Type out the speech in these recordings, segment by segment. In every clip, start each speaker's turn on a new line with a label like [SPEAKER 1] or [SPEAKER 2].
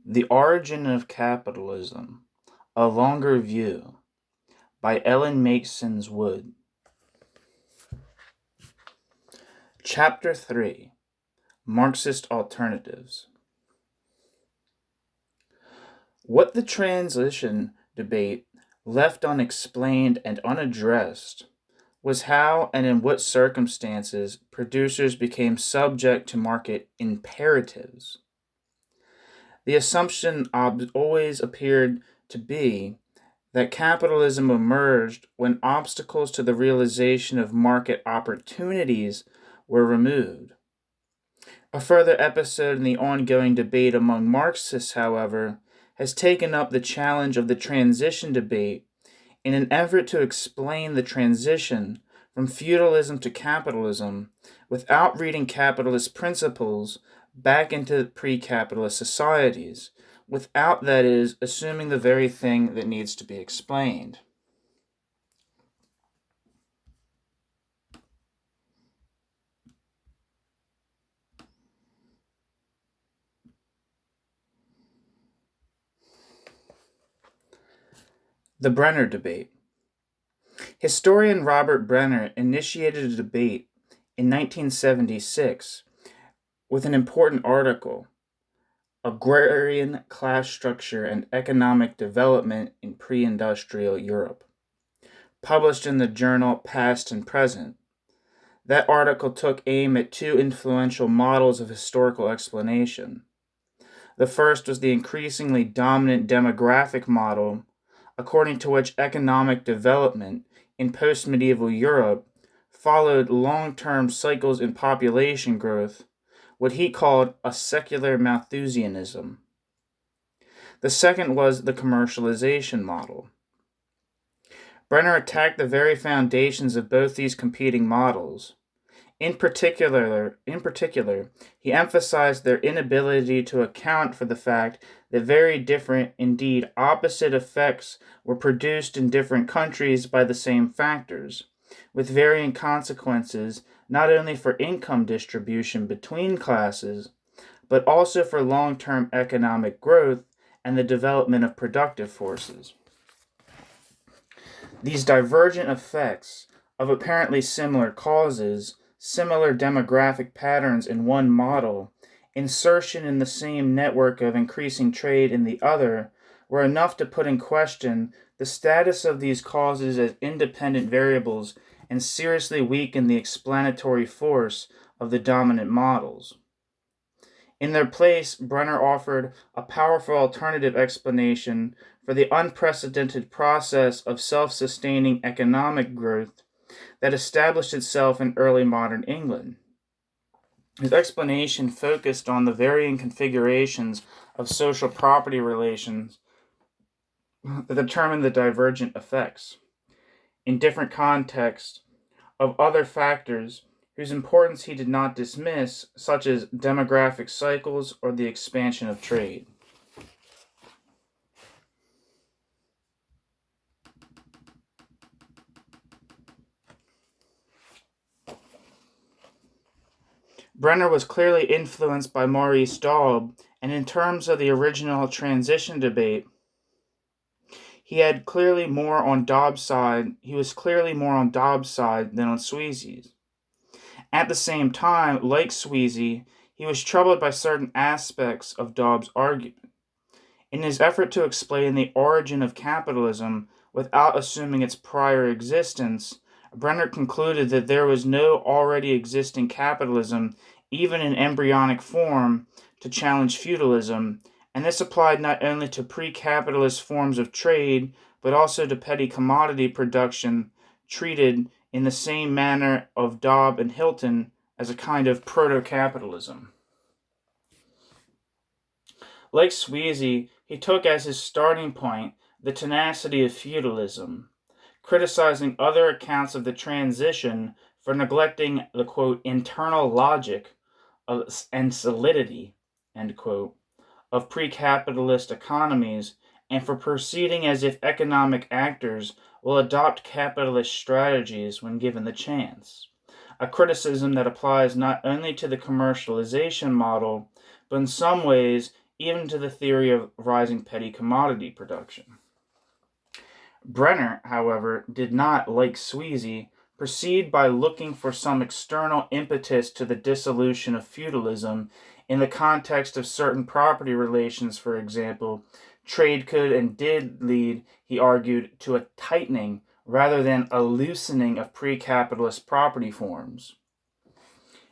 [SPEAKER 1] The Origin of Capitalism, A Longer View, by Ellen Meiksins Wood. Chapter 3, Marxist Alternatives. What the transition debate left unexplained and unaddressed was how and in what circumstances producers became subject to market imperatives. The assumption always appeared to be that capitalism emerged when obstacles to the realization of market opportunities were removed. A further episode in the ongoing debate among Marxists, however, has taken up the challenge of the transition debate in an effort to explain the transition from feudalism to capitalism without reading capitalist principles back into pre-capitalist societies, without, that is, assuming the very thing that needs to be explained. The Brenner Debate. Historian Robert Brenner initiated a debate in 1976 with an important article, Agrarian Class Structure and Economic Development in Pre-Industrial Europe, published in the journal Past and Present. That article took aim at two influential models of historical explanation. The first was the increasingly dominant demographic model, according to which economic development in post-medieval Europe followed long-term cycles in population growth, what he called a secular Malthusianism. The second was the commercialization model. Brenner attacked the very foundations of both these competing models. In particular, he emphasized their inability to account for the fact that very different, indeed opposite effects were produced in different countries by the same factors, with varying consequences not only for income distribution between classes, but also for long-term economic growth and the development of productive forces. These divergent effects of apparently similar causes, similar demographic patterns in one model, insertion in the same network of increasing trade in the other, were enough to put in question the status of these causes as independent variables and seriously weaken the explanatory force of the dominant models. In their place, Brenner offered a powerful alternative explanation for the unprecedented process of self-sustaining economic growth that established itself in early modern England. His explanation focused on the varying configurations of social property relations that determine the divergent effects, in different contexts, of other factors whose importance he did not dismiss, such as demographic cycles or the expansion of trade. Brenner was clearly influenced by Maurice Daub, and in terms of the original transition debate, he was clearly more on Daub's side than on Sweezy's. At the same time, like Sweezy, he was troubled by certain aspects of Daub's argument. In his effort to explain the origin of capitalism without assuming its prior existence, Brenner concluded that there was no already existing capitalism, even in embryonic form, to challenge feudalism, and this applied not only to pre-capitalist forms of trade, but also to petty commodity production, treated in the same manner of Daub and Hilton as a kind of proto-capitalism. Like Sweezy, he took as his starting point the tenacity of feudalism, criticizing other accounts of the transition for neglecting the, quote, internal logic and solidity, end quote, of pre-capitalist economies, and for proceeding as if economic actors will adopt capitalist strategies when given the chance, a criticism that applies not only to the commercialization model, but in some ways even to the theory of rising petty commodity production. Brenner, however, did not, like Sweezy, proceed by looking for some external impetus to the dissolution of feudalism in the context of certain property relations. For example, trade could and did lead, he argued, to a tightening rather than a loosening of pre-capitalist property forms.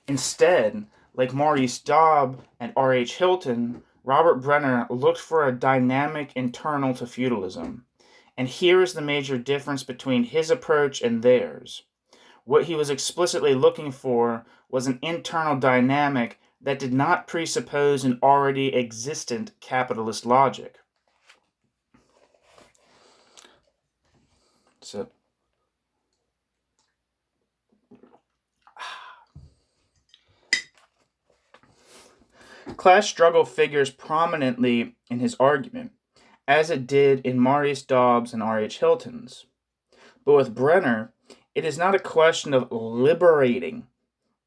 [SPEAKER 1] Instead, like Maurice Dobb and R.H. Hilton, Robert Brenner looked for a dynamic internal to feudalism. And here is the major difference between his approach and theirs. What he was explicitly looking for was an internal dynamic that did not presuppose an already existent capitalist logic. Class struggle figures prominently in his argument, as it did in Maurice Dobbs and R.H. Hilton's. But with Brenner, it is not a question of liberating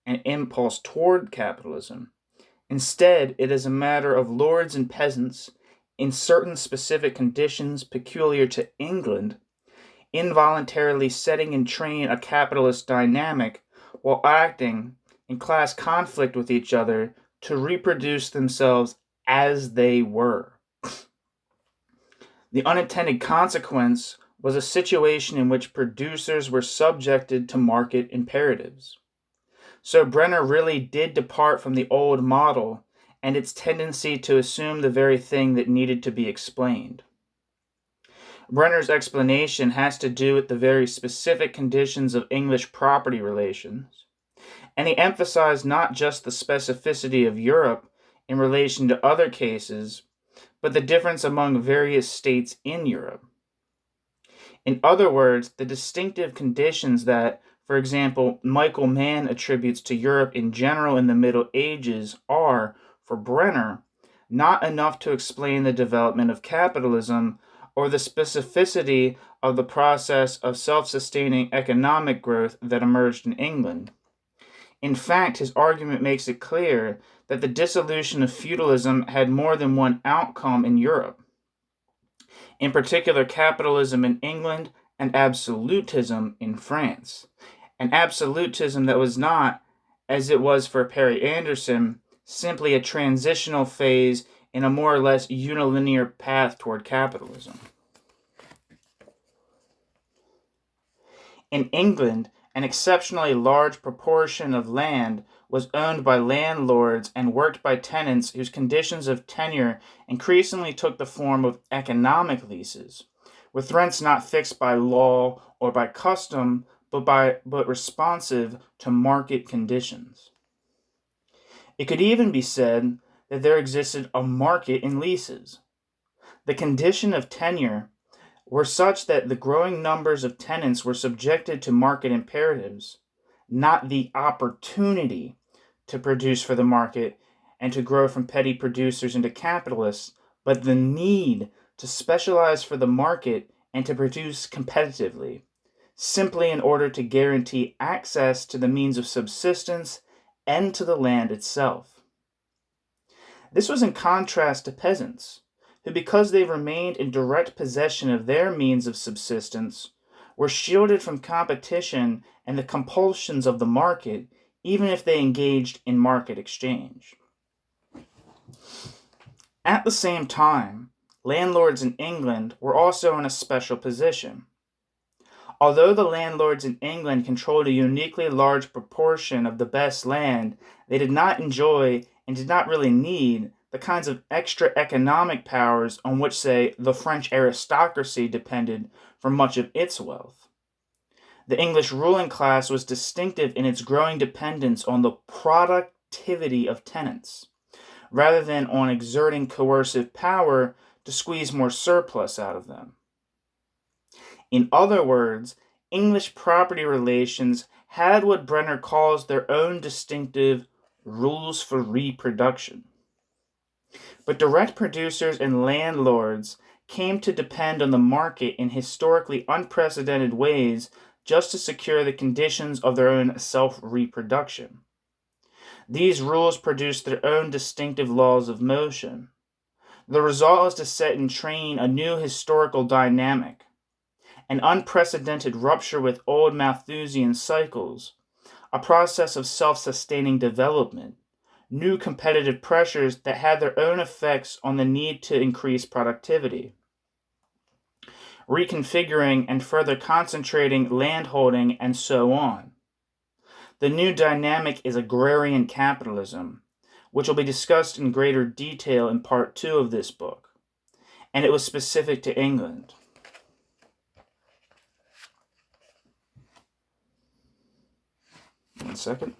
[SPEAKER 1] an impulse toward capitalism. Instead, it is a matter of lords and peasants, in certain specific conditions peculiar to England, involuntarily setting in train a capitalist dynamic while acting in class conflict with each other to reproduce themselves as they were. The unintended consequence was a situation in which producers were subjected to market imperatives. So Brenner really did depart from the old model and its tendency to assume the very thing that needed to be explained. Brenner's explanation has to do with the very specific conditions of English property relations, and he emphasized not just the specificity of Europe in relation to other cases, but the difference among various states in Europe. In other words, the distinctive conditions that, for example, Michael Mann attributes to Europe in general in the Middle Ages are, for Brenner, not enough to explain the development of capitalism or the specificity of the process of self-sustaining economic growth that emerged in England. In fact, his argument makes it clear that the dissolution of feudalism had more than one outcome in Europe. In particular, capitalism in England and absolutism in France. An absolutism that was not, as it was for Perry Anderson, simply a transitional phase in a more or less unilinear path toward capitalism. In England, an exceptionally large proportion of land was owned by landlords and worked by tenants whose conditions of tenure increasingly took the form of economic leases, with rents not fixed by law or by custom, but responsive to market conditions. It could even be said that there existed a market in leases. The condition of tenure were such that the growing numbers of tenants were subjected to market imperatives, not the opportunity to produce for the market and to grow from petty producers into capitalists, but the need to specialize for the market and to produce competitively, simply in order to guarantee access to the means of subsistence and to the land itself. This was in contrast to peasants, who, because they remained in direct possession of their means of subsistence, were shielded from competition and the compulsions of the market, even if they engaged in market exchange. At the same time, landlords in England were also in a special position. Although the landlords in England controlled a uniquely large proportion of the best land, they did not enjoy and did not really need the kinds of extra economic powers on which, say, the French aristocracy depended for much of its wealth. The English ruling class was distinctive in its growing dependence on the productivity of tenants, rather than on exerting coercive power to squeeze more surplus out of them. In other words, English property relations had what Brenner calls their own distinctive rules for reproduction. But direct producers and landlords came to depend on the market in historically unprecedented ways just to secure the conditions of their own self-reproduction. These rules produced their own distinctive laws of motion. The result is to set in train a new historical dynamic, an unprecedented rupture with old Malthusian cycles, a process of self-sustaining development, new competitive pressures that had their own effects on the need to increase productivity, reconfiguring and further concentrating landholding, and so on. The new dynamic is agrarian capitalism, which will be discussed in greater detail in part 2 of this book, and it was specific to England. One second.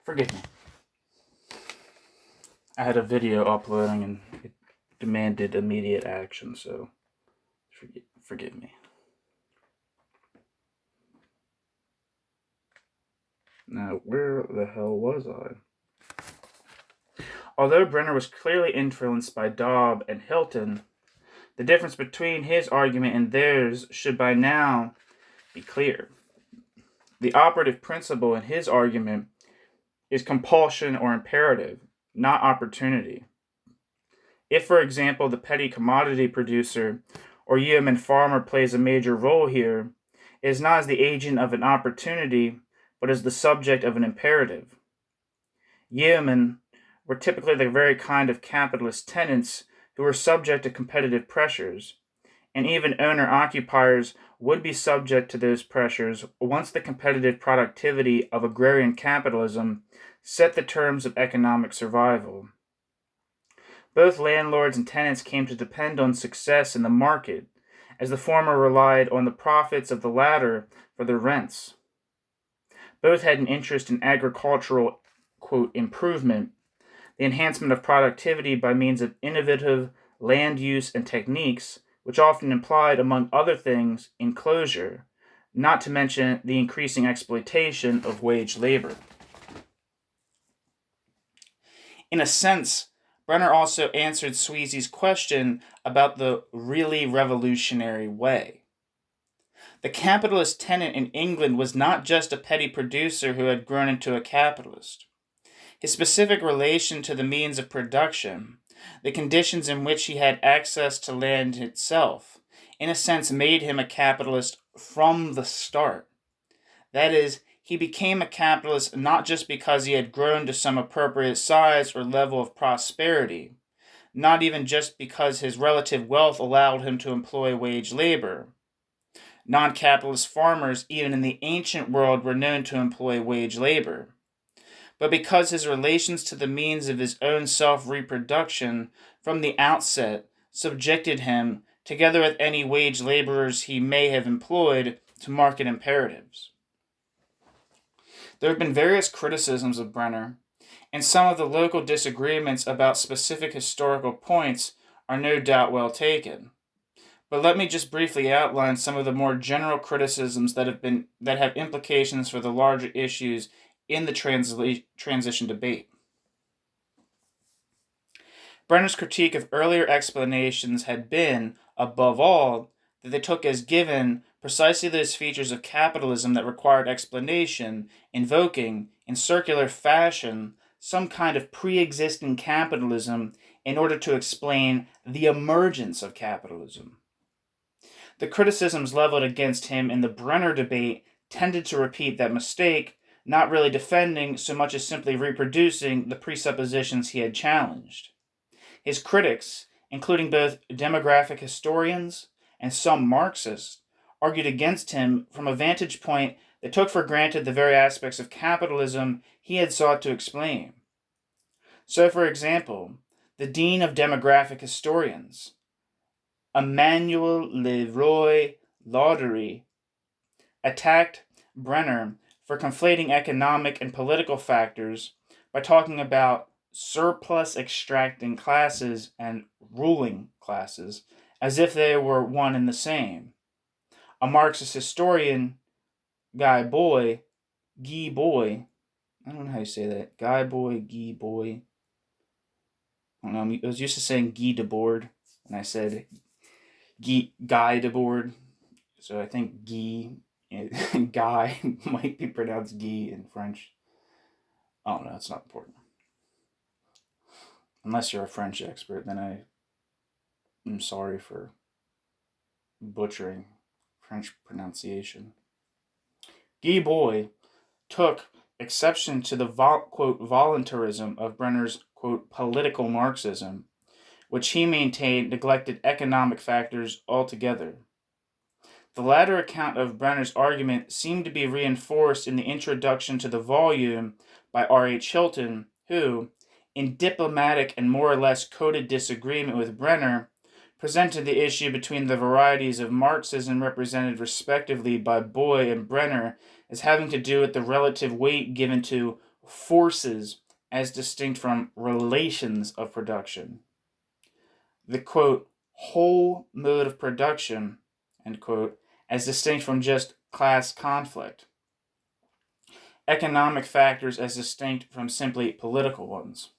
[SPEAKER 1] Forgive me. I had a video uploading and it demanded immediate action, so forgive me. Now, where the hell was I? Although Brenner was clearly influenced by Dobb and Hilton, the difference between his argument and theirs should by now be clear. The operative principle in his argument is compulsion or imperative, not opportunity. If, for example, the petty commodity producer or yeoman farmer plays a major role here, it is not as the agent of an opportunity, but as the subject of an imperative. Yeomen were typically the very kind of capitalist tenants who were subject to competitive pressures, and even owner-occupiers would be subject to those pressures once the competitive productivity of agrarian capitalism set the terms of economic survival. Both landlords and tenants came to depend on success in the market, as the former relied on the profits of the latter for their rents. Both had an interest in agricultural, quote, improvement, the enhancement of productivity by means of innovative land use and techniques, which often implied, among other things, enclosure, not to mention the increasing exploitation of wage labor. In a sense, Brenner also answered Sweezy's question about the really revolutionary way. The capitalist tenant in England was not just a petty producer who had grown into a capitalist. His specific relation to the means of production, the conditions in which he had access to land itself, in a sense made him a capitalist from the start. That is, he became a capitalist not just because he had grown to some appropriate size or level of prosperity, not even just because his relative wealth allowed him to employ wage labor. Non-capitalist farmers, even in the ancient world, were known to employ wage labor. But because his relations to the means of his own self-reproduction from the outset subjected him, together with any wage laborers he may have employed, to market imperatives. There have been various criticisms of Brenner, and some of the local disagreements about specific historical points are no doubt well taken. But let me just briefly outline some of the more general criticisms that have implications for the larger issues in the transition debate. Brenner's critique of earlier explanations had been, above all, that they took as given precisely those features of capitalism that required explanation, invoking, in circular fashion, some kind of pre-existing capitalism in order to explain the emergence of capitalism. The criticisms leveled against him in the Brenner debate tended to repeat that mistake, not really defending so much as simply reproducing the presuppositions he had challenged. His critics, including both demographic historians and some Marxists, argued against him from a vantage point that took for granted the very aspects of capitalism he had sought to explain. So, for example, the dean of demographic historians, Emmanuel Leroy-Ladurie, attacked Brenner for conflating economic and political factors by talking about surplus extracting classes and ruling classes as if they were one and the same. A Marxist historian, Guy Boy, I don't know how you say that, Guy Boy, I don't know, I was used to saying Guy Debord, and I said Guy Debord, so I think Guy might be pronounced Guy in French. I don't know, it's not important. Unless you're a French expert, then I'm sorry for butchering French pronunciation. Guy Boy took exception to the quote voluntarism of Brenner's quote political Marxism, which he maintained neglected economic factors altogether. The latter account of Brenner's argument seemed to be reinforced in the introduction to the volume by R.H. Hilton, who, in diplomatic and more or less coded disagreement with Brenner, presented the issue between the varieties of Marxism represented respectively by Boy and Brenner as having to do with the relative weight given to forces as distinct from relations of production. The, quote, whole mode of production, end quote, as distinct from just class conflict. Economic factors as distinct from simply political ones.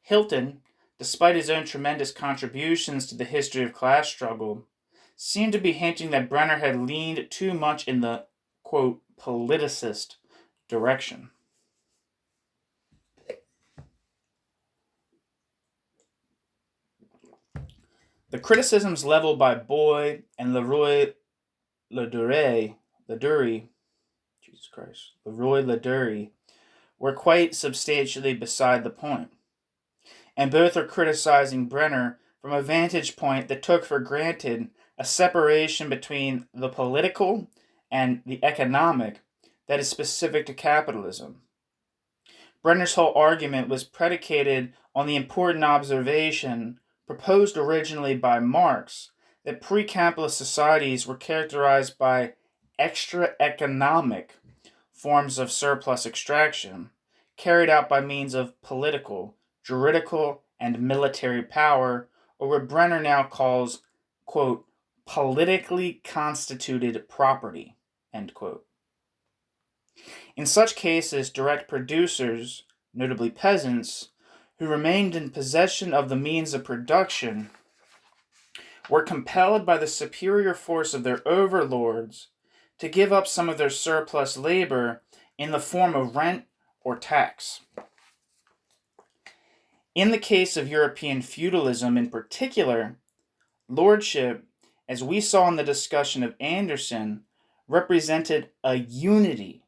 [SPEAKER 1] Hilton, despite his own tremendous contributions to the history of class struggle, seemed to be hinting that Brenner had leaned too much in the, quote, politicist direction. The criticisms leveled by Boy and Leroy-Ladurie were quite substantially beside the point, and both are criticizing Brenner from a vantage point that took for granted a separation between the political and the economic that is specific to capitalism. Brenner's whole argument was predicated on the important observation proposed originally by Marx that pre-capitalist societies were characterized by extra-economic forms of surplus extraction carried out by means of political, juridical, and military power, or what Brenner now calls, quote, politically constituted property, end quote. In such cases, direct producers, notably peasants, who remained in possession of the means of production, were compelled by the superior force of their overlords to give up some of their surplus labor in the form of rent or tax. In the case of European feudalism in particular, lordship, as we saw in the discussion of Anderson, represented a unity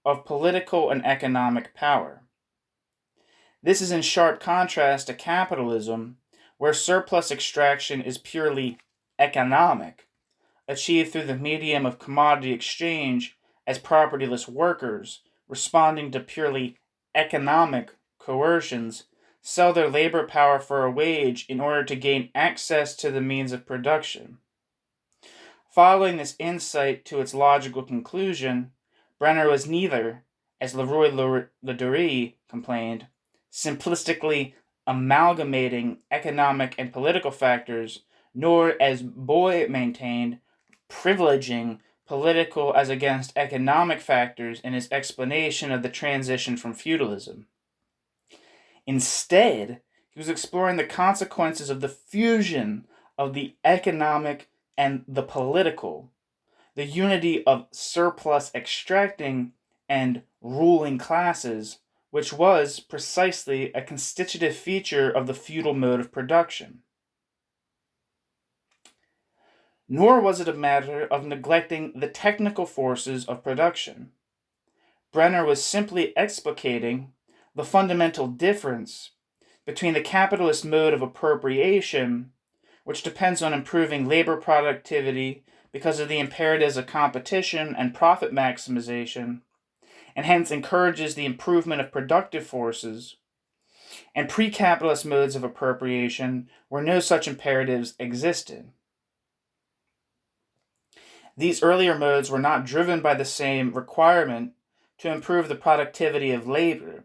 [SPEAKER 1] of political and economic power. This is in sharp contrast to capitalism, where surplus extraction is purely economic, achieved through the medium of commodity exchange as propertyless workers, responding to purely economic coercions, sell their labor power for a wage in order to gain access to the means of production. Following this insight to its logical conclusion, Brenner was neither, as Leroy-Ladurie complained, simplistically amalgamating economic and political factors, nor, as Boy maintained, privileging political as against economic factors in his explanation of the transition from feudalism. Instead, he was exploring the consequences of the fusion of the economic and the political, the unity of surplus extracting and ruling classes, which was precisely a constitutive feature of the feudal mode of production. Nor was it a matter of neglecting the technical forces of production. Brenner was simply explicating the fundamental difference between the capitalist mode of appropriation, which depends on improving labor productivity because of the imperatives of competition and profit maximization, and hence encourages the improvement of productive forces, and pre-capitalist modes of appropriation where no such imperatives existed. These earlier modes were not driven by the same requirement to improve the productivity of labor,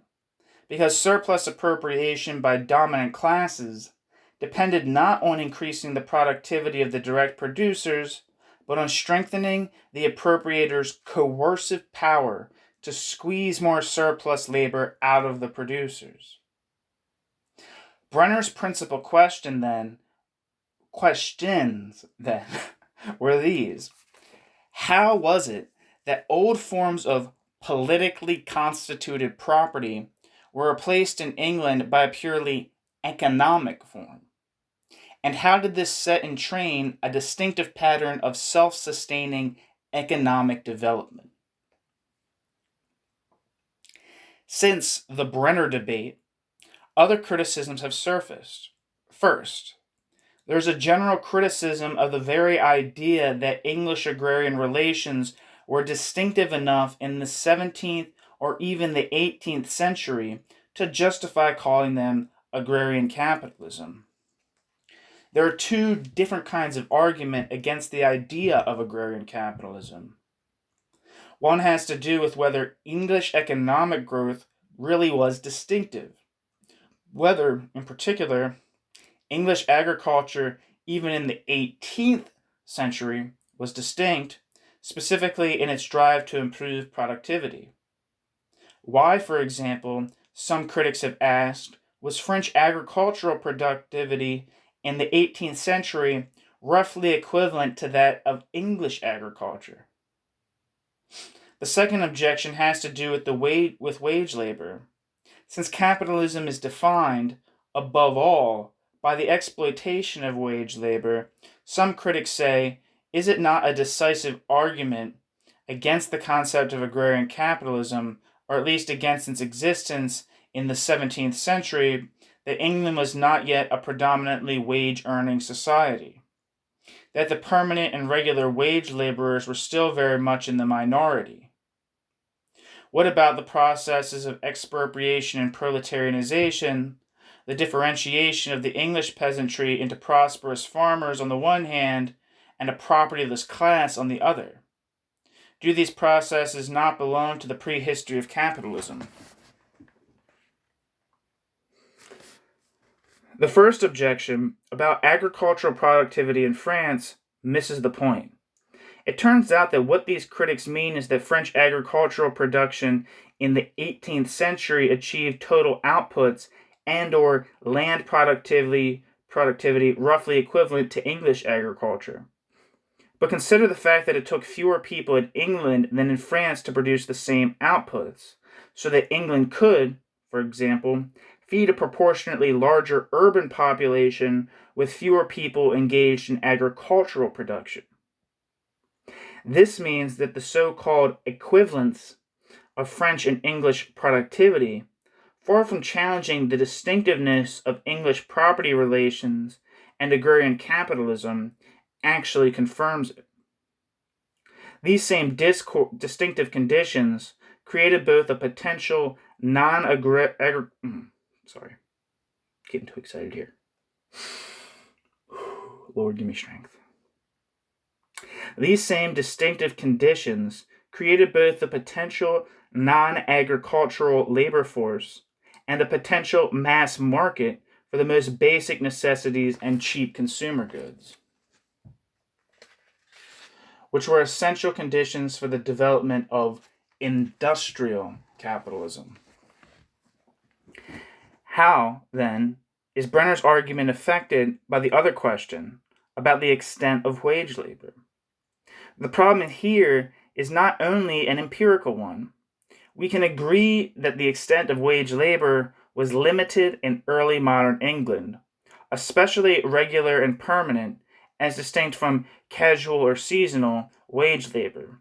[SPEAKER 1] because surplus appropriation by dominant classes depended not on increasing the productivity of the direct producers, but on strengthening the appropriators' coercive power to squeeze more surplus labor out of the producers. Brenner's principal questions then were these. How was it that old forms of politically constituted property were replaced in England by a purely economic form? And how did this set in train a distinctive pattern of self-sustaining economic development? Since the Brenner Debate, other criticisms have surfaced. First, there's a general criticism of the very idea that English agrarian relations were distinctive enough in the 17th or even the 18th century to justify calling them agrarian capitalism. There are two different kinds of argument against the idea of agrarian capitalism. One has to do with whether English economic growth really was distinctive, whether, in particular, English agriculture, even in the 18th century, was distinct, specifically in its drive to improve productivity. Why, for example, some critics have asked, was French agricultural productivity in the 18th century roughly equivalent to that of English agriculture? The second objection has to do with wage labor. Since capitalism is defined, above all, by the exploitation of wage labor, some critics say, is it not a decisive argument against the concept of agrarian capitalism, or at least against its existence in the 17th century, that England was not yet a predominantly wage-earning society, that the permanent and regular wage laborers were still very much in the minority? What about the processes of expropriation and proletarianization, the differentiation of the English peasantry into prosperous farmers on the one hand and a propertyless class on the other? Do these processes not belong to the prehistory of capitalism? The first objection about agricultural productivity in France misses the point. It turns out that what these critics mean is that French agricultural production in the 18th century achieved total outputs and or land productivity roughly equivalent to English agriculture. But consider the fact that it took fewer people in England than in France to produce the same outputs, so that England could, for example, feed a proportionately larger urban population with fewer people engaged in agricultural production. This means that the so-called equivalence of French and English productivity, far from challenging the distinctiveness of English property relations and agrarian capitalism, actually confirms it. These same distinctive conditions created both a potential Sorry, getting too excited here. Lord, give me strength. These same distinctive conditions created both the potential non-agricultural labor force and the potential mass market for the most basic necessities and cheap consumer goods, which were essential conditions for the development of industrial capitalism. How, then, is Brenner's argument affected by the other question about the extent of wage labor? The problem here is not only an empirical one. We can agree that the extent of wage labor was limited in early modern England, especially regular and permanent, as distinct from casual or seasonal wage labor.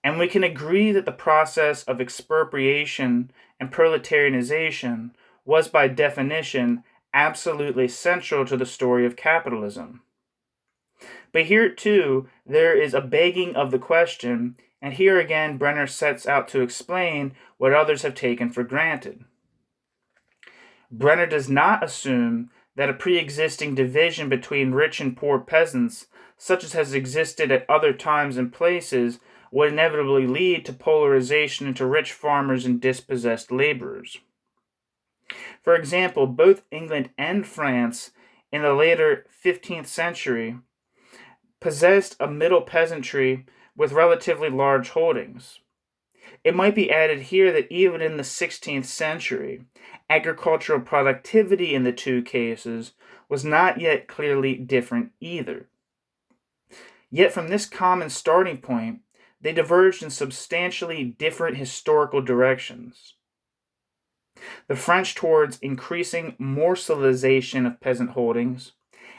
[SPEAKER 1] And we can agree that the process of expropriation and proletarianization was by definition absolutely central to the story of capitalism. But here, too, there is a begging of the question, and here again Brenner sets out to explain what others have taken for granted. Brenner does not assume that a pre-existing division between rich and poor peasants, such as has existed at other times and places, would inevitably lead to polarization into rich farmers and dispossessed laborers. For example, both England and France in the later 15th century possessed a middle peasantry with relatively large holdings. It might be added here that even in the 16th century, agricultural productivity in the two cases was not yet clearly different either. Yet from this common starting point, they diverged in substantially different historical directions. The French towards increasing moralization of peasant holdings,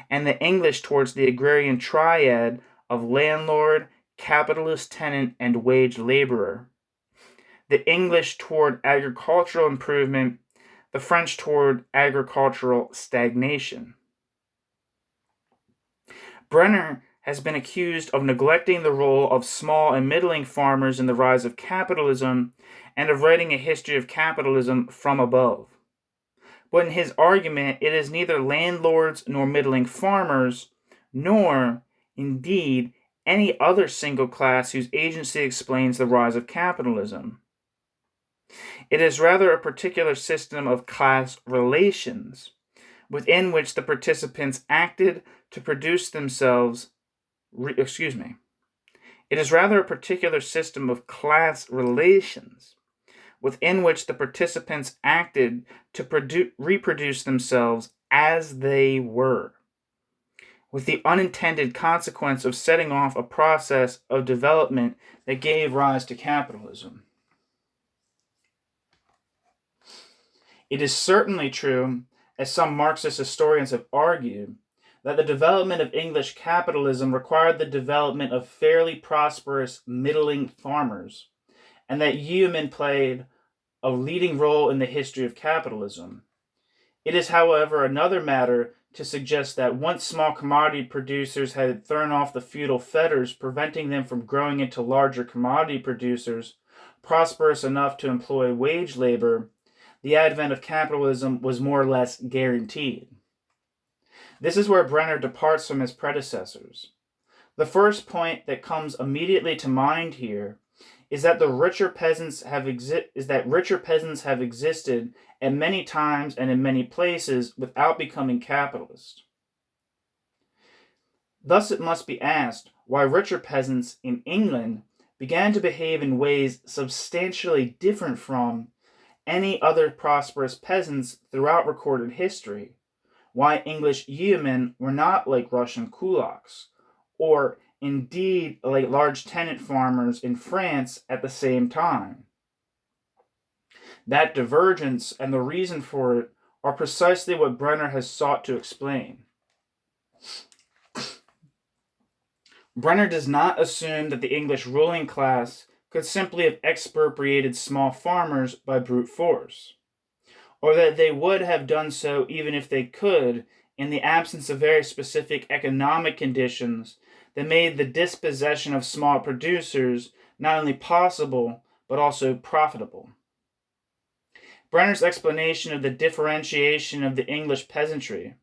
[SPEAKER 1] and the English towards the agrarian triad of landlord, capitalist tenant, and wage laborer. The English toward agricultural improvement, the French toward agricultural stagnation. Brenner has been accused of neglecting the role of small and middling farmers in the rise of capitalism and of writing a history of capitalism from above. But in his argument, it is neither landlords nor middling farmers, nor, indeed, any other single class whose agency explains the rise of capitalism. It is rather a particular system of class relations, within which the participants acted to produce themselves. It is rather a particular system of class relations, within which the participants acted to reproduce themselves as they were, with the unintended consequence of setting off a process of development that gave rise to capitalism. It is certainly true, as some Marxist historians have argued, that the development of English capitalism required the development of fairly prosperous middling farmers, and that yeomen played a leading role in the history of capitalism. It is, however, another matter to suggest that once small commodity producers had thrown off the feudal fetters preventing them from growing into larger commodity producers, prosperous enough to employ wage labor, the advent of capitalism was more or less guaranteed. This is where Brenner departs from his predecessors. The first point that comes immediately to mind here is that richer peasants have existed at many times and in many places without becoming capitalists. Thus it must be asked why richer peasants in England began to behave in ways substantially different from any other prosperous peasants throughout recorded history, why English yeomen were not like Russian kulaks, or indeed like large tenant farmers in France at the same time. That divergence and the reason for it are precisely what Brenner has sought to explain. Brenner does not assume that the English ruling class could simply have expropriated small farmers by brute force, or that they would have done so even if they could, in the absence of very specific economic conditions that made the dispossession of small producers not only possible, but also profitable. Brenner's explanation of the differentiation of the English peasantry,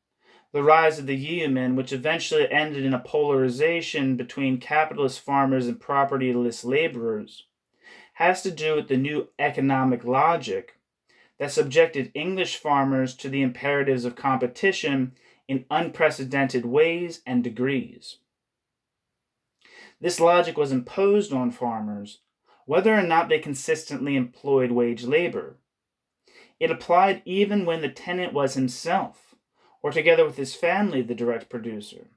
[SPEAKER 1] the rise of the yeomen, which eventually ended in a polarization between capitalist farmers and propertyless laborers, has to do with the new economic logic that subjected English farmers to the imperatives of competition in unprecedented ways and degrees. This logic was imposed on farmers, whether or not they consistently employed wage labor. It applied even when the tenant was himself, or together with his family, the direct producer.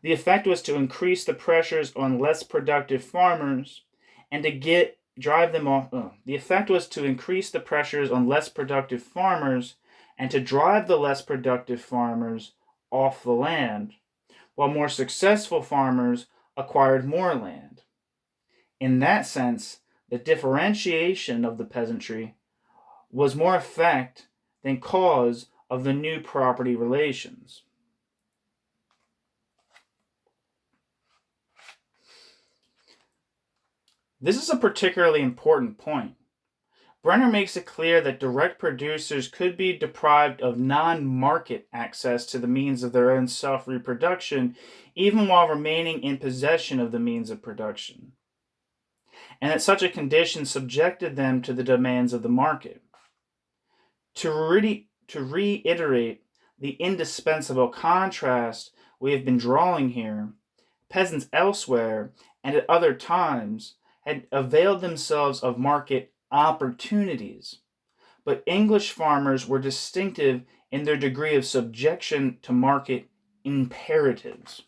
[SPEAKER 1] The effect was to increase the pressures on less productive farmers and to drive them off. The effect was to increase the pressures on less productive farmers and to drive the less productive farmers off the land, while more successful farmers acquired more land. In that sense, the differentiation of the peasantry was more effect than cause of the new property relations. This is a particularly important point. Brenner makes it clear that direct producers could be deprived of non-market access to the means of their own self-reproduction, even while remaining in possession of the means of production, and that such a condition subjected them to the demands of the market. To reiterate the indispensable contrast we have been drawing here, peasants elsewhere and at other times had availed themselves of market opportunities, but English farmers were distinctive in their degree of subjection to market imperatives.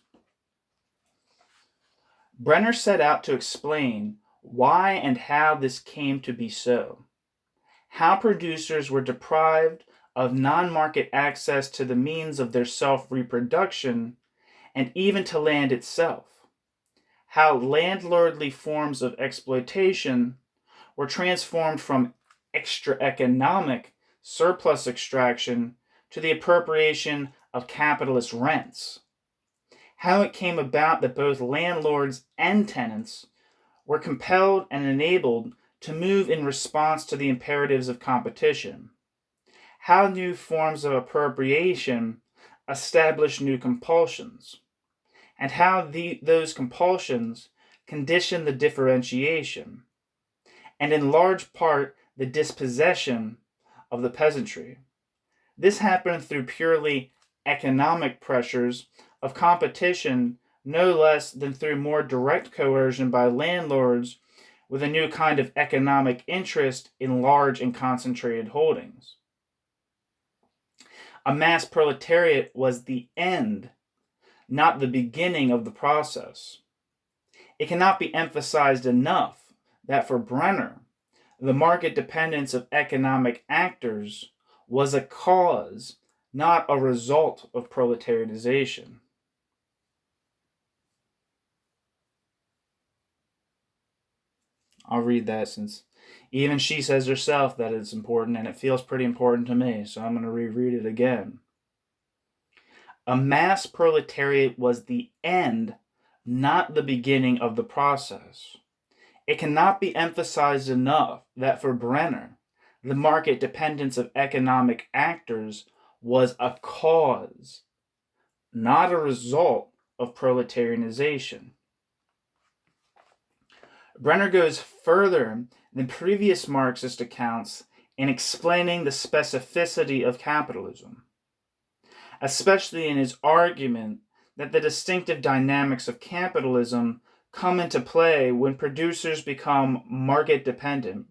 [SPEAKER 1] Brenner set out to explain why and how this came to be so, how producers were deprived of non-market access to the means of their self-reproduction and even to land itself, how landlordly forms of exploitation were transformed from extra-economic surplus extraction to the appropriation of capitalist rents, how it came about that both landlords and tenants were compelled and enabled to move in response to the imperatives of competition, how new forms of appropriation established new compulsions, and how those compulsions condition the differentiation, and in large part the dispossession of the peasantry. This happened through purely economic pressures of competition no less than through more direct coercion by landlords with a new kind of economic interest in large and concentrated holdings. A mass proletariat was the end, not the beginning of the process. It cannot be emphasized enough that for Brenner, the market dependence of economic actors was a cause, not a result of proletariatization. I'll read that since even she says herself that it's important, and it feels pretty important to me, so I'm going to reread it again. A mass proletariat was the end, not the beginning of the process. It cannot be emphasized enough that for Brenner, the market dependence of economic actors was a cause, not a result of proletarianization. Brenner goes further than previous Marxist accounts in explaining the specificity of capitalism, especially in his argument that the distinctive dynamics of capitalism come into play when producers become market dependent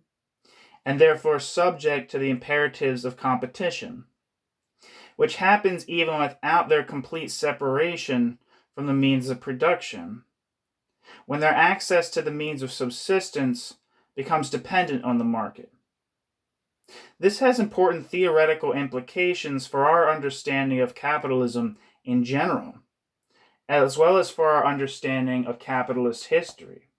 [SPEAKER 1] and therefore subject to the imperatives of competition, which happens even without their complete separation from the means of production, when their access to the means of subsistence becomes dependent on the market. This has important theoretical implications for our understanding of capitalism in general, as well as for our understanding of capitalist history.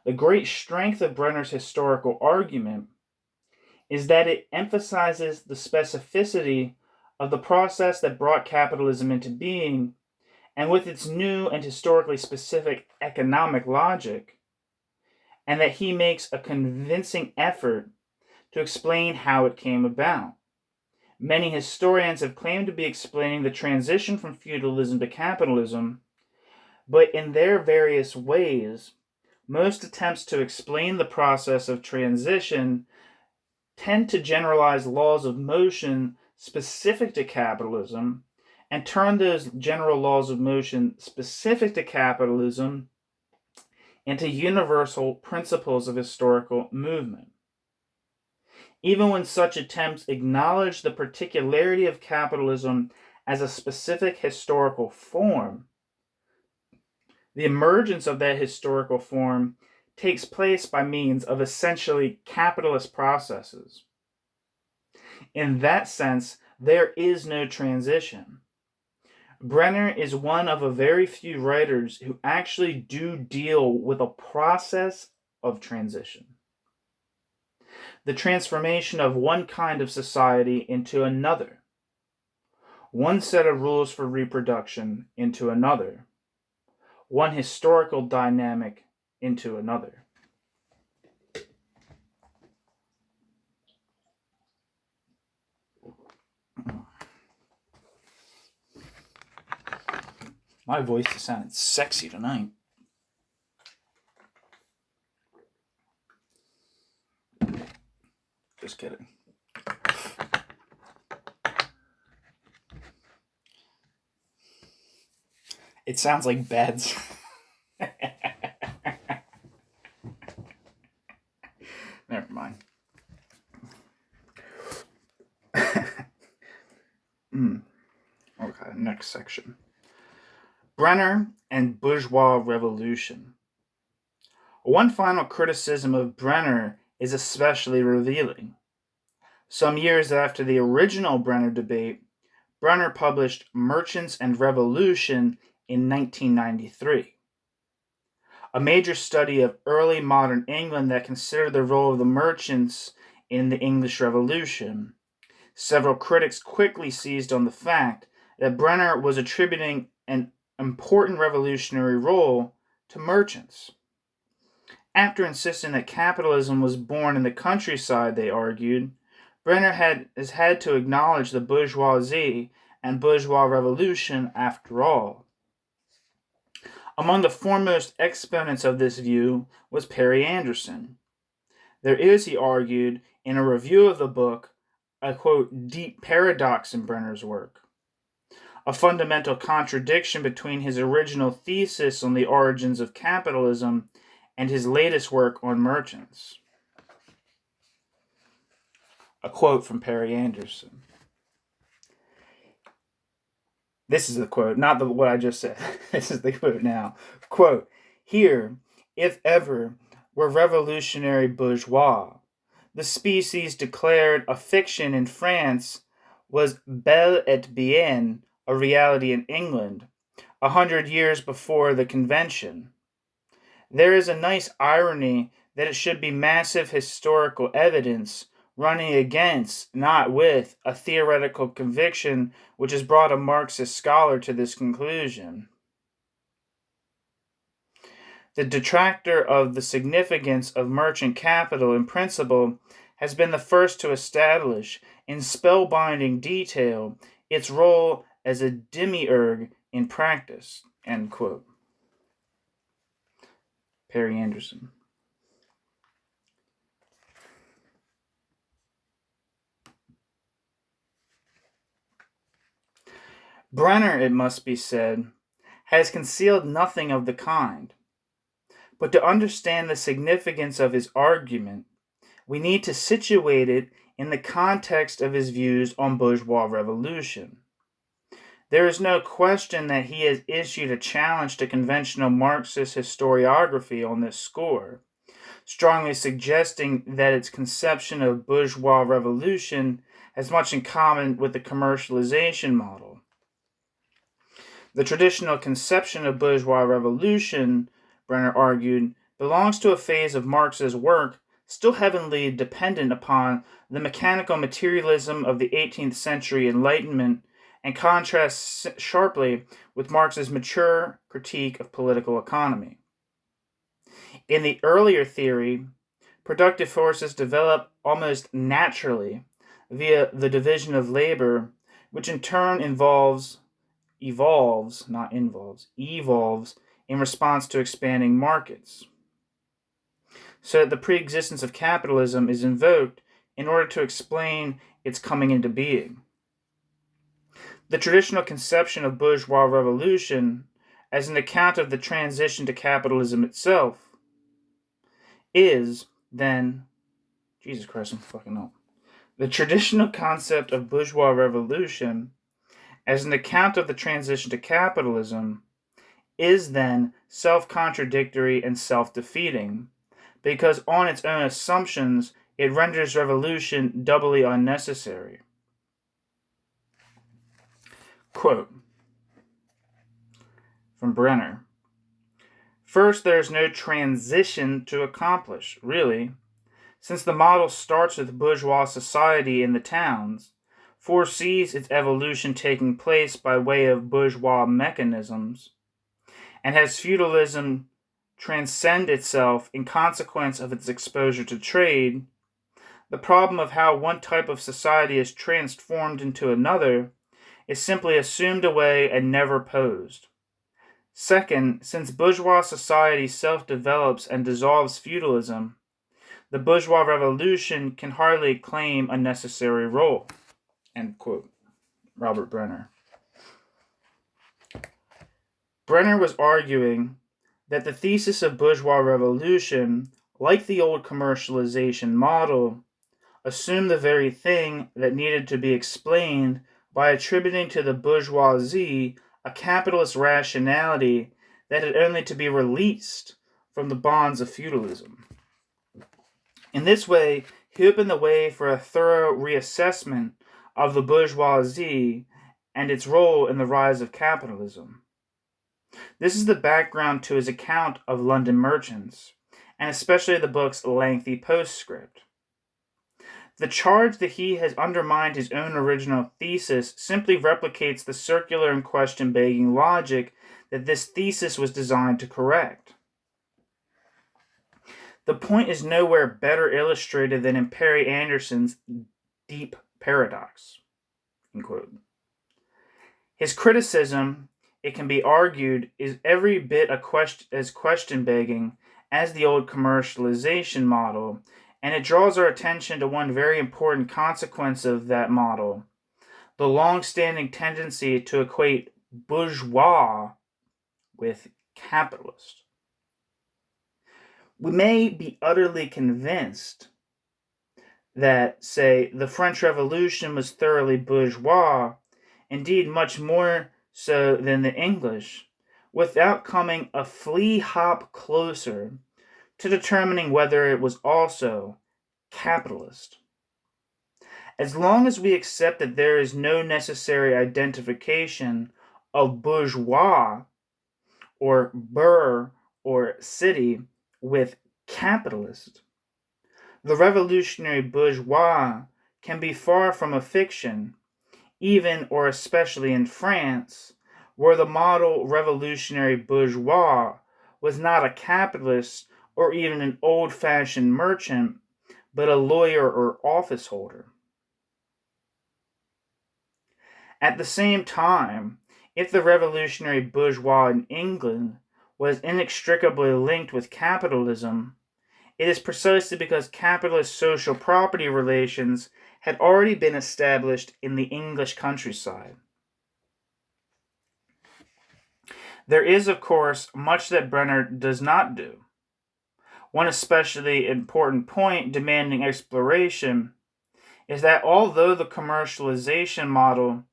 [SPEAKER 1] The great strength of Brenner's historical argument is that it emphasizes the specificity of the process that brought capitalism into being, and with its new and historically specific economic logic, and that he makes a convincing effort to explain how it came about. Many historians have claimed to be explaining the transition from feudalism to capitalism, but in their various ways, most attempts to explain the process of transition tend to generalize laws of motion specific to capitalism and turn those general laws of motion specific to capitalism into universal principles of historical movement. Even when such attempts acknowledge the particularity of capitalism as a specific historical form, the emergence of that historical form takes place by means of essentially capitalist processes. In that sense, there is no transition. Brenner is one of a very few writers who actually do deal with a process of transition. The transformation of one kind of society into another, one set of rules for reproduction into another, one historical dynamic into another. My voice is sounding sexy tonight. Just kidding. It sounds like beds. Never mind. Okay, next section. Brenner and Bourgeois Revolution. One final criticism of Brenner is especially revealing. Some years after the original Brenner Debate, Brenner published Merchants and Revolution in 1993. A major study of early modern England that considered the role of the merchants in the English Revolution. Several critics quickly seized on the fact that Brenner was attributing an important revolutionary role to merchants. After insisting that capitalism was born in the countryside, they argued, Brenner has had to acknowledge the bourgeoisie and bourgeois revolution after all. Among the foremost exponents of this view was Perry Anderson. There is, he argued, in a review of the book, a, quote, deep paradox in Brenner's work. A fundamental contradiction between his original thesis on the origins of capitalism and his latest work on merchants. A quote from Perry Anderson. This is the quote, not what I just said. This is the quote now. Quote, here, if ever, were revolutionary bourgeois. The species declared a fiction in France was bel et bien a reality in England, 100 years before the convention. There is a nice irony that it should be massive historical evidence running against, not with, a theoretical conviction which has brought a Marxist scholar to this conclusion. The detractor of the significance of merchant capital in principle has been the first to establish, in spellbinding detail, its role as a demiurge in practice. End quote. Perry Anderson. Brenner, it must be said, has concealed nothing of the kind. But to understand the significance of his argument, we need to situate it in the context of his views on bourgeois revolution. There is no question that he has issued a challenge to conventional Marxist historiography on this score, strongly suggesting that its conception of bourgeois revolution has much in common with the commercialization model. The traditional conception of bourgeois revolution, Brenner argued, belongs to a phase of Marx's work still heavily dependent upon the mechanical materialism of the 18th century Enlightenment and contrasts sharply with Marx's mature critique of political economy. In the earlier theory, productive forces develop almost naturally via the division of labor, which in turn evolves in response to expanding markets, so that the pre-existence of capitalism is invoked in order to explain its coming into being. The traditional conception of bourgeois revolution as an account of the transition to capitalism itself is, then, Jesus Christ, I'm fucking up. The traditional concept of bourgeois revolution as an account of the transition to capitalism is then self-contradictory and self-defeating, because on its own assumptions it renders revolution doubly unnecessary. Quote from Brenner. First, there is no transition to accomplish, really, since the model starts with bourgeois society in the towns, foresees its evolution taking place by way of bourgeois mechanisms, and has feudalism transcend itself in consequence of its exposure to trade. The problem of how one type of society is transformed into another is simply assumed away and never posed. Second, since bourgeois society self-develops and dissolves feudalism, the Bourgeois Revolution can hardly claim a necessary role. End quote. Robert Brenner. Brenner was arguing that the thesis of bourgeois revolution, like the old commercialization model, assumed the very thing that needed to be explained by attributing to the bourgeoisie a capitalist rationality that had only to be released from the bonds of feudalism. In this way, he opened the way for a thorough reassessment of the bourgeoisie and its role in the rise of capitalism. This is the background to his account of London merchants, and especially the book's lengthy postscript. The charge that he has undermined his own original thesis simply replicates the circular and question-begging logic that this thesis was designed to correct. The point is nowhere better illustrated than in Perry Anderson's deep paradox. His criticism, it can be argued, is every bit as question-begging as the old commercialization model, and it draws our attention to one very important consequence of that model, the long-standing tendency to equate bourgeois with capitalist. We may be utterly convinced that, say, the French Revolution was thoroughly bourgeois, indeed much more so than the English, without coming a flea-hop closer to determining whether it was also capitalist. As long as we accept that there is no necessary identification of bourgeois or bourg or city with capitalist, the revolutionary bourgeois can be far from a fiction, even or especially in France, where the model revolutionary bourgeois was not a capitalist or even an old-fashioned merchant, but a lawyer or office holder. At the same time, if the revolutionary bourgeois in England was inextricably linked with capitalism, it is precisely because capitalist social property relations had already been established in the English countryside. There is, of course, much that Brenner does not do. One especially important point demanding exploration is that although the commercialization model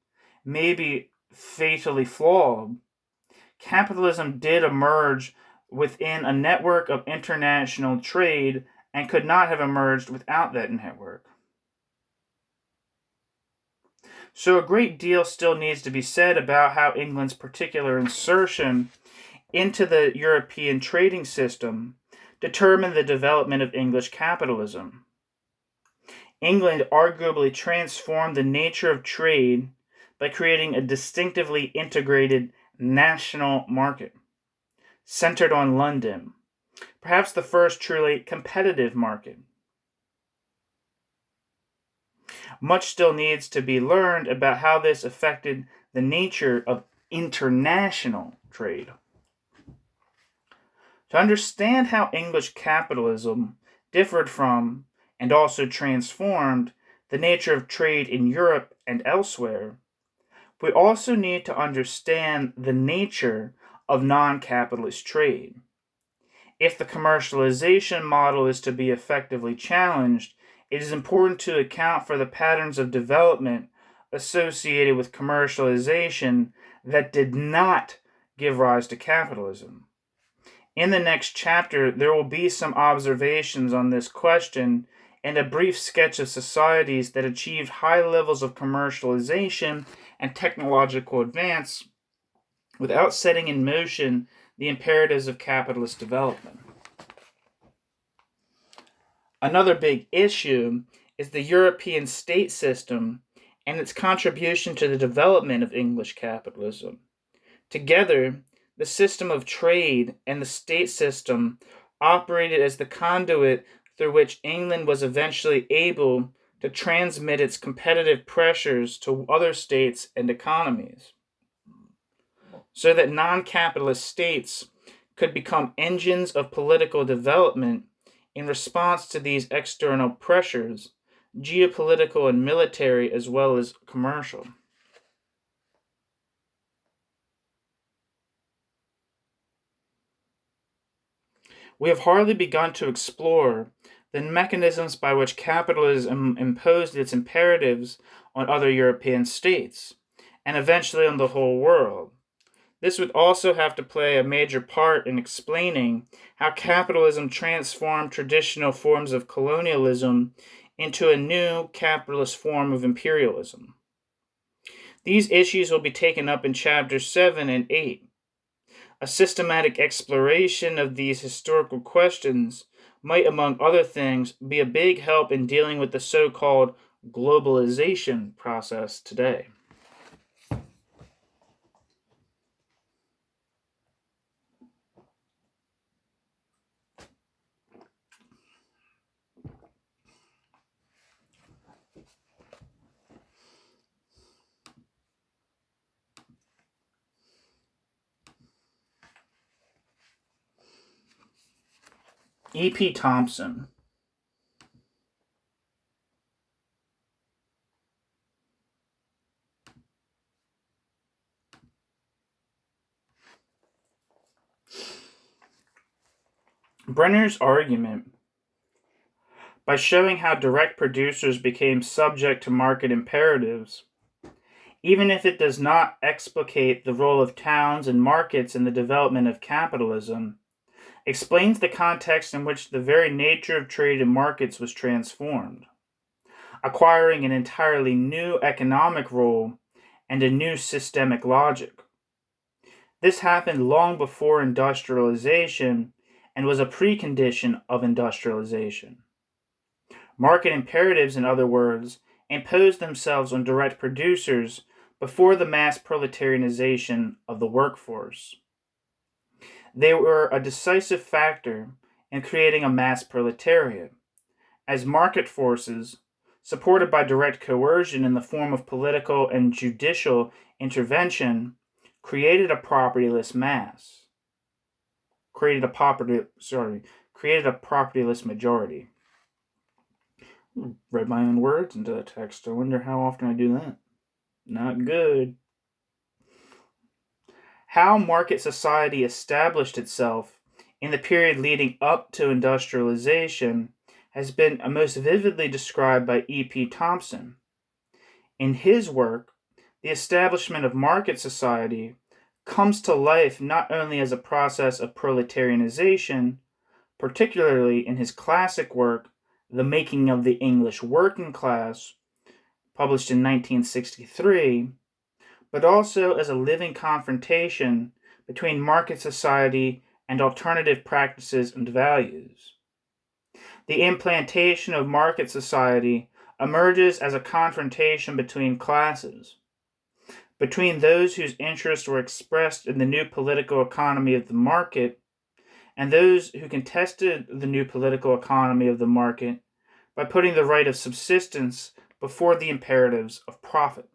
[SPEAKER 1] may be fatally flawed, capitalism did emerge within a network of international trade and could not have emerged without that network. So a great deal still needs to be said about how England's particular insertion into the European trading system determined the development of English capitalism. England arguably transformed the nature of trade by creating a distinctively integrated national market, centered on London, perhaps the first truly competitive market. Much still needs to be learned about how this affected the nature of international trade. To understand how English capitalism differed from and also transformed the nature of trade in Europe and elsewhere, we also need to understand the nature of non-capitalist trade. If the commercialization model is to be effectively challenged, it is important to account for the patterns of development associated with commercialization that did not give rise to capitalism. In the next chapter, there will be some observations on this question and a brief sketch of societies that achieved high levels of commercialization and technological advance without setting in motion the imperatives of capitalist development. Another big issue is the European state system and its contribution to the development of English capitalism. Together, the system of trade and the state system operated as the conduit through which England was eventually able to transmit its competitive pressures to other states and economies, so that non-capitalist states could become engines of political development in response to these external pressures, geopolitical and military as well as commercial. We have hardly begun to explore the mechanisms by which capitalism imposed its imperatives on other European states, and eventually on the whole world. This would also have to play a major part in explaining how capitalism transformed traditional forms of colonialism into a new capitalist form of imperialism. These issues will be taken up in chapters 7 and 8. A systematic exploration of these historical questions might, among other things, be a big help in dealing with the so-called globalization process today. E.P. Thompson. Brenner's argument, by showing how direct producers became subject to market imperatives, even if it does not explicate the role of towns and markets in the development of capitalism, explains the context in which the very nature of trade and markets was transformed, acquiring an entirely new economic role and a new systemic logic. This happened long before industrialization and was a precondition of industrialization. Market imperatives, in other words, imposed themselves on direct producers before the mass proletarianization of the workforce. They were a decisive factor in creating a mass proletariat, as market forces, supported by direct coercion in the form of political and judicial intervention, created a propertyless mass. Created a propertyless majority. Read my own words into the text. I wonder how often I do that. Not good. How market society established itself in the period leading up to industrialization has been most vividly described by E.P. Thompson. In his work, the establishment of market society comes to life not only as a process of proletarianization, particularly in his classic work, The Making of the English Working Class, published in 1963, but also as a living confrontation between market society and alternative practices and values. The implantation of market society emerges as a confrontation between classes, between those whose interests were expressed in the new political economy of the market and those who contested the new political economy of the market by putting the right of subsistence before the imperatives of profit.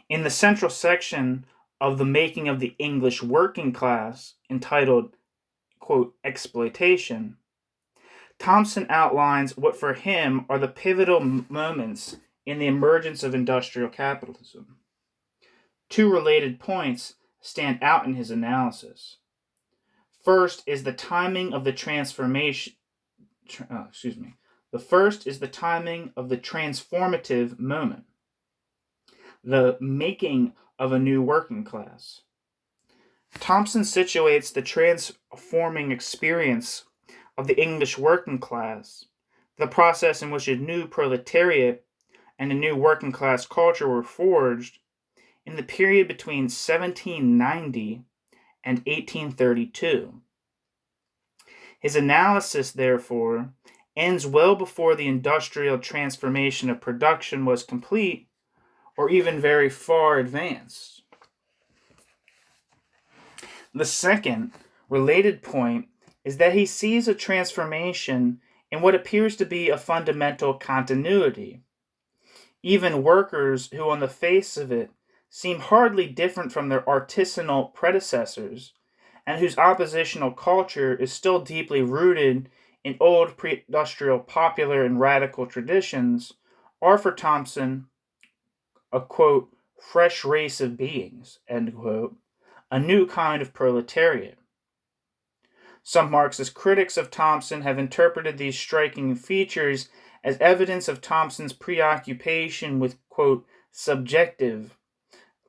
[SPEAKER 1] In the central section of The Making of the English Working Class, entitled, quote, Exploitation, Thompson outlines what for him are the pivotal moments in the emergence of industrial capitalism. Two related points stand out in his analysis. First is the timing of the The first is the timing of the transformative moment, the making of a new working class. Thompson situates the transforming experience of the English working class, the process in which a new proletariat and a new working class culture were forged, in the period between 1790 and 1832. His analysis, therefore, ends well before the industrial transformation of production was complete or even very far advanced. The second related point is that he sees a transformation in what appears to be a fundamental continuity. Even workers who, on the face of it, seem hardly different from their artisanal predecessors, and whose oppositional culture is still deeply rooted in old pre-industrial popular and radical traditions, are for Thompson a, quote, fresh race of beings, end quote, a new kind of proletariat. Some Marxist critics of Thompson have interpreted these striking features as evidence of Thompson's preoccupation with, quote, subjective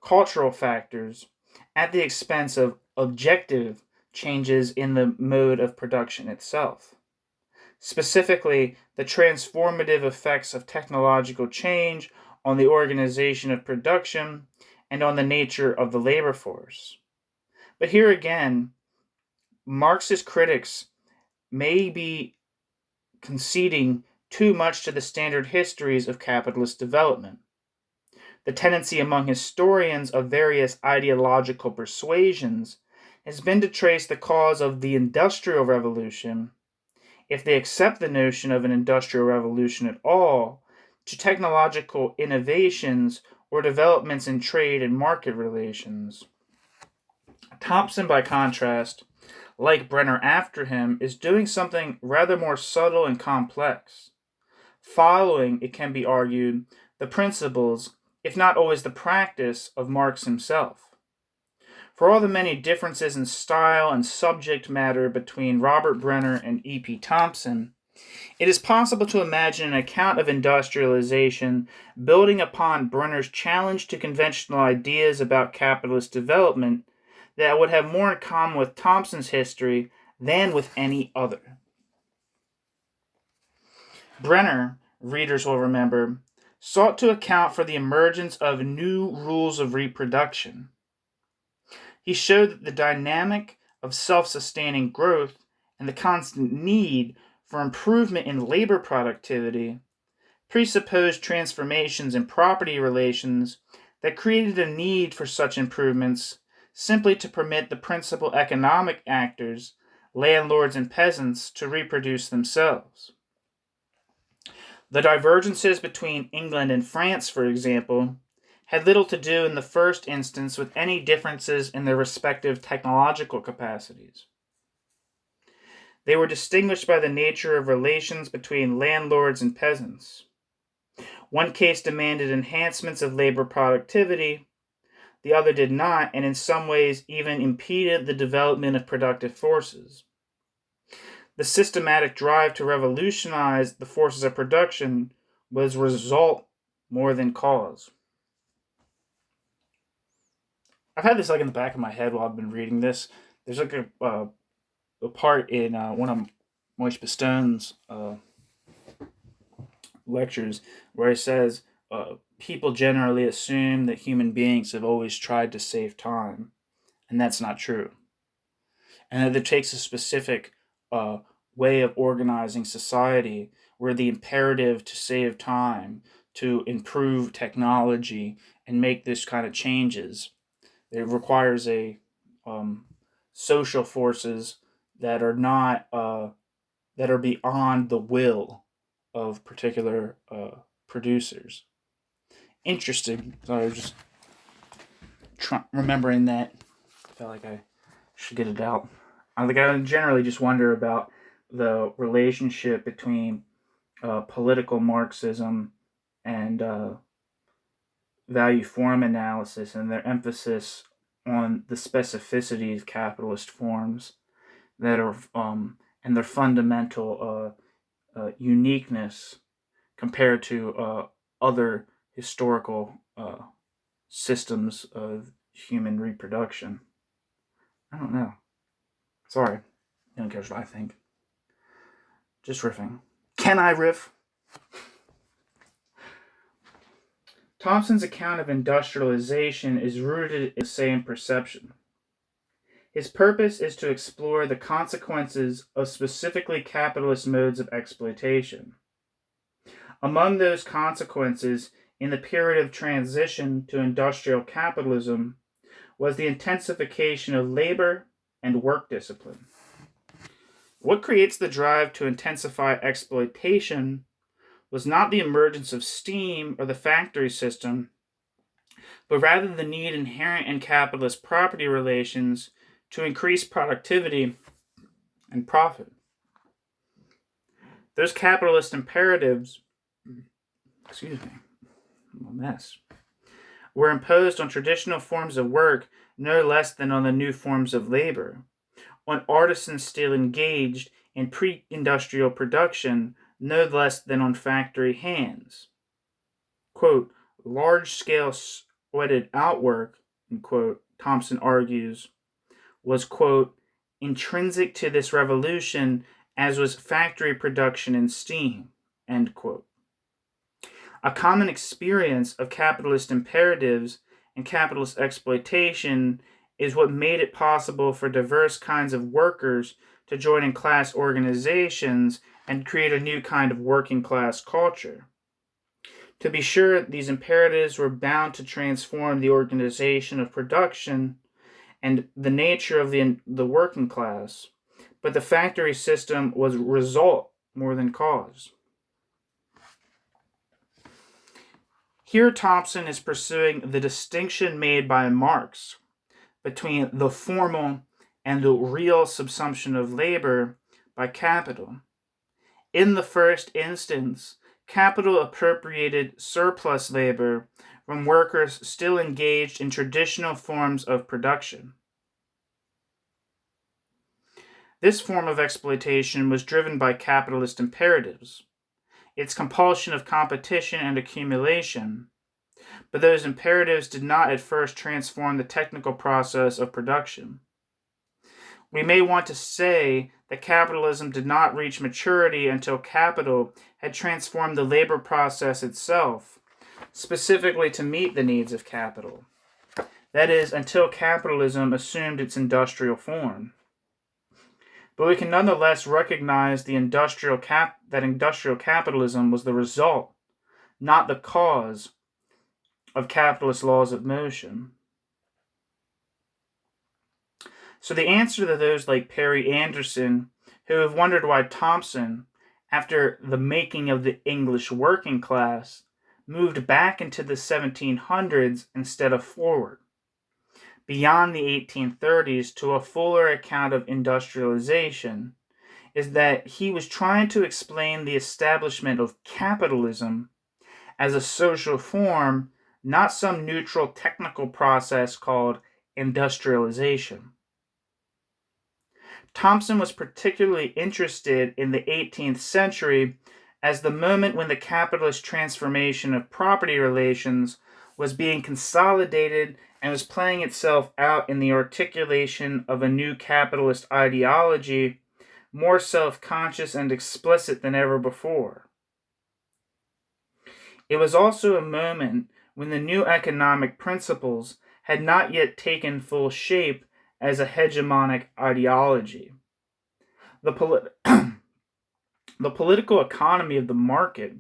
[SPEAKER 1] cultural factors at the expense of objective changes in the mode of production itself. Specifically, the transformative effects of technological change on the organization of production and on the nature of the labor force. But here again, Marxist critics may be conceding too much to the standard histories of capitalist development. The tendency among historians of various ideological persuasions has been to trace the cause of the Industrial Revolution, if they accept the notion of an Industrial Revolution at all, to technological innovations or developments in trade and market relations. Thompson, by contrast, like Brenner after him, is doing something rather more subtle and complex, following, it can be argued, the principles, if not always the practice, of Marx himself. For all the many differences in style and subject matter between Robert Brenner and E.P. Thompson, it is possible to imagine an account of industrialization building upon Brenner's challenge to conventional ideas about capitalist development that would have more in common with Thompson's history than with any other. Brenner, readers will remember, sought to account for the emergence of new rules of reproduction. He showed that the dynamic of self-sustaining growth and the constant need for improvement in labor productivity presupposed transformations in property relations that created a need for such improvements simply to permit the principal economic actors, landlords and peasants, to reproduce themselves. The divergences between England and France, for example, had little to do in the first instance with any differences in their respective technological capacities. They were distinguished by the nature of relations between landlords and peasants. One case demanded enhancements of labor productivity, the other did not, and in some ways even impeded the development of productive forces. The systematic drive to revolutionize the forces of production was result more than cause. I've had this in the back of my head while I've been reading this. There's a part in one of Moise Pistone's lectures where he says people generally assume that human beings have always tried to save time, and that's not true. And that it takes a specific way of organizing society where the imperative to save time, to improve technology, and make this kind of changes, it requires a social forces that are not that are beyond the will of particular producers. Interesting. So I was just remembering that. I felt like I should get it out. I generally just wonder about the relationship between political Marxism and value form analysis and their emphasis on the specificity of capitalist forms that are and their fundamental uniqueness compared to other historical systems of human reproduction. I don't know. Sorry. No one cares what I think. Just riffing. Can I riff? Thompson's account of industrialization is rooted in the same perception. His purpose is to explore the consequences of specifically capitalist modes of exploitation. Among those consequences in the period of transition to industrial capitalism was the intensification of labor and work discipline. What creates the drive to intensify exploitation was not the emergence of steam or the factory system, but rather the need inherent in capitalist property relations to increase productivity and profit. Those capitalist imperatives, I'm a mess, were imposed on traditional forms of work no less than on the new forms of labor, on artisans still engaged in pre-industrial production no less than on factory hands. Quote, large-scale sweated outwork, quote, Thompson argues, was, quote, intrinsic to this revolution as was factory production in steam, end quote. A common experience of capitalist imperatives and capitalist exploitation is what made it possible for diverse kinds of workers to join in class organizations and create a new kind of working class culture. To be sure, these imperatives were bound to transform the organization of production and the nature of the working class, but the factory system was result more than cause. Here Thompson is pursuing the distinction made by Marx between the formal and the real subsumption of labor by capital. In the first instance, capital appropriated surplus labor from workers still engaged in traditional forms of production. This form of exploitation was driven by capitalist imperatives, its compulsion of competition and accumulation, but those imperatives did not at first transform the technical process of production. We may want to say that capitalism did not reach maturity until capital had transformed the labor process itself, specifically to meet the needs of capital. That is, until capitalism assumed its industrial form. But we can nonetheless recognize that industrial capitalism was the result, not the cause, of capitalist laws of motion. So the answer to those like Perry Anderson, who have wondered why Thompson, after the making of the English working class, moved back into the 1700s instead of forward, beyond the 1830s to a fuller account of industrialization, is that he was trying to explain the establishment of capitalism as a social form, not some neutral technical process called industrialization. Thompson was particularly interested in the 18th century as the moment when the capitalist transformation of property relations was being consolidated and was playing itself out in the articulation of a new capitalist ideology, more self-conscious and explicit than ever before. It was also a moment when the new economic principles had not yet taken full shape as a hegemonic ideology. The political economy of the market,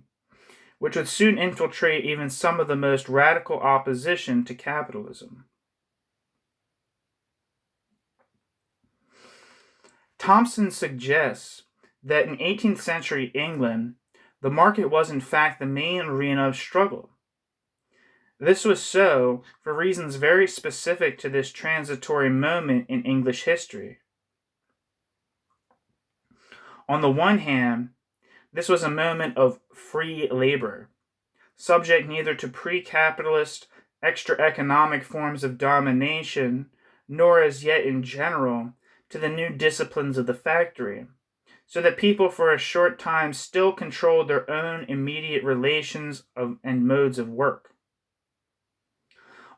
[SPEAKER 1] which would soon infiltrate even some of the most radical opposition to capitalism. Thompson suggests that in 18th century England, the market was in fact the main arena of struggle. This was so for reasons very specific to this transitory moment in English history. On the one hand, this was a moment of free labor, subject neither to pre-capitalist, extra-economic forms of domination, nor as yet in general to the new disciplines of the factory, so that people for a short time still controlled their own immediate relations and modes of work.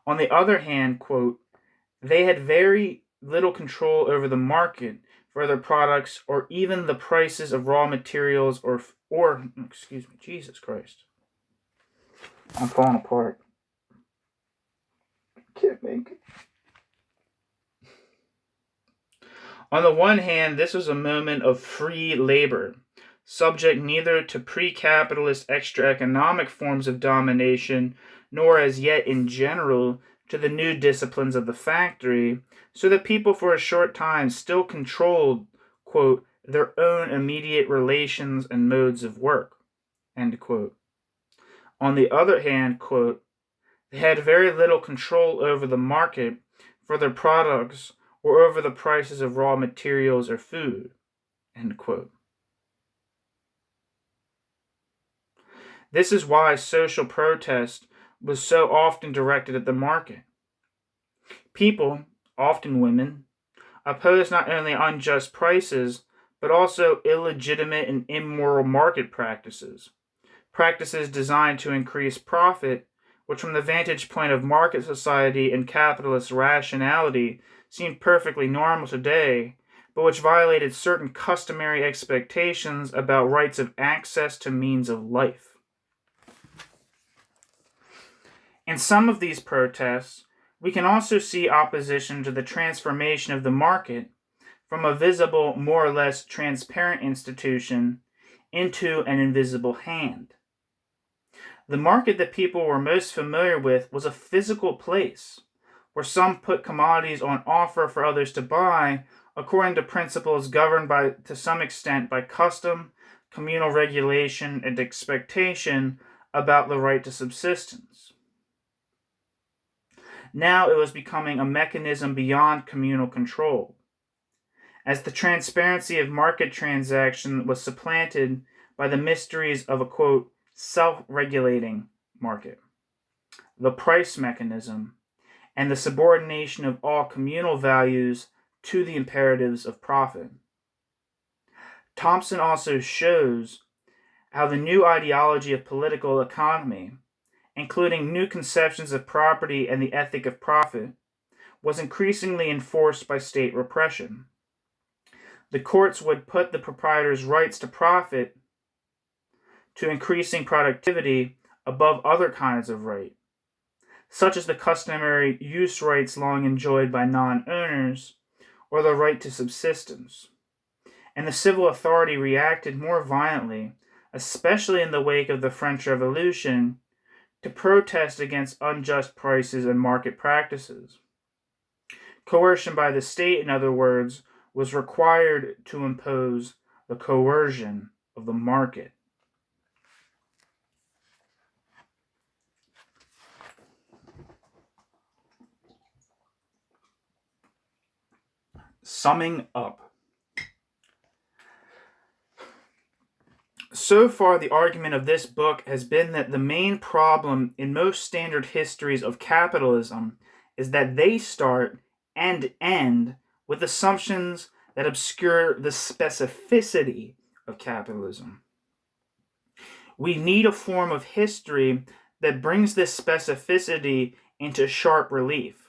[SPEAKER 1] On the other hand, quote, they had very little control over the market for their products or even the prices of raw materials or Jesus Christ. I'm falling apart. Can't make it. On the one hand, this was a moment of free labor, subject neither to pre-capitalist extra-economic forms of domination, nor as yet in general to the new disciplines of the factory, so that people for a short time still controlled, quote, their own immediate relations and modes of work. End quote. On the other hand, quote, they had very little control over the market for their products or over the prices of raw materials or food. End quote. This is why social protest was so often directed at the market. People, often women, opposed not only unjust prices, but also illegitimate and immoral market practices designed to increase profit, which from the vantage point of market society and capitalist rationality seemed perfectly normal today, but which violated certain customary expectations about rights of access to means of life. In some of these protests, we can also see opposition to the transformation of the market from a visible, more or less transparent institution into an invisible hand. The market that people were most familiar with was a physical place where some put commodities on offer for others to buy according to principles governed to some extent by custom, communal regulation, and expectation about the right to subsistence. Now it was becoming a mechanism beyond communal control, as the transparency of market transaction was supplanted by the mysteries of a, quote, self-regulating market, the price mechanism, and the subordination of all communal values to the imperatives of profit. Thompson also shows how the new ideology of political economy, including new conceptions of property and the ethic of profit, was increasingly enforced by state repression. The courts would put the proprietor's rights to profit to increasing productivity above other kinds of right, such as the customary use rights long enjoyed by non-owners, or the right to subsistence. And the civil authority reacted more violently, especially in the wake of the French Revolution, to protest against unjust prices and market practices. Coercion by the state, in other words, was required to impose the coercion of the market. Summing up. So far, the argument of this book has been that the main problem in most standard histories of capitalism is that they start and end with assumptions that obscure the specificity of capitalism. We need a form of history that brings this specificity into sharp relief,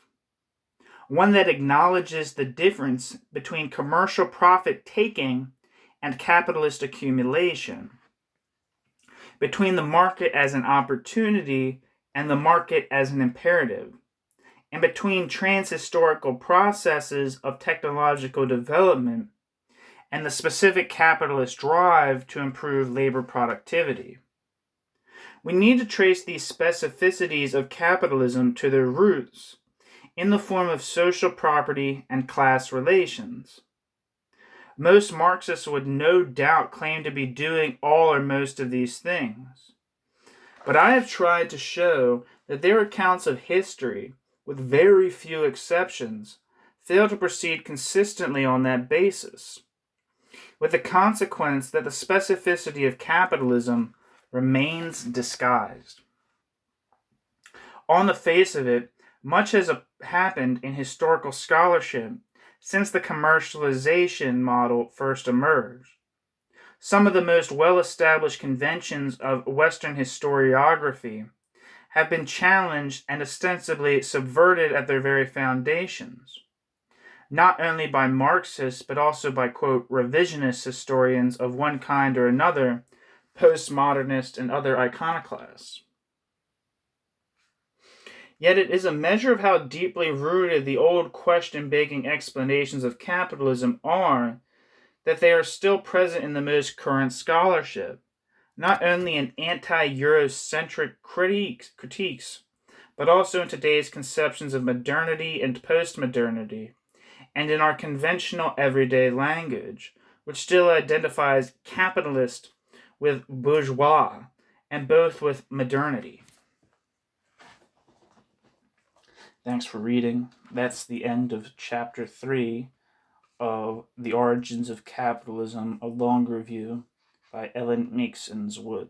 [SPEAKER 1] one that acknowledges the difference between commercial profit-taking and capitalist accumulation, between the market as an opportunity and the market as an imperative, and between transhistorical processes of technological development and the specific capitalist drive to improve labor productivity. We need to trace these specificities of capitalism to their roots in the form of social property and class relations. Most Marxists would no doubt claim to be doing all or most of these things. But I have tried to show that their accounts of history, with very few exceptions, fail to proceed consistently on that basis, with the consequence that the specificity of capitalism remains disguised. On the face of it, much has happened in historical scholarship since the commercialization model first emerged. Some of the most well-established conventions of Western historiography have been challenged and ostensibly subverted at their very foundations, not only by Marxists, but also by, quote, revisionist historians of one kind or another, postmodernists and other iconoclasts. Yet it is a measure of how deeply rooted the old question-begging explanations of capitalism are that they are still present in the most current scholarship, not only in anti-Eurocentric critiques, but also in today's conceptions of modernity and postmodernity, and in our conventional everyday language, which still identifies capitalist with bourgeois, and both with modernity. Thanks for reading. That's the end of Chapter 3 of The Origins of Capitalism, a long review by Ellen Meiksins Wood.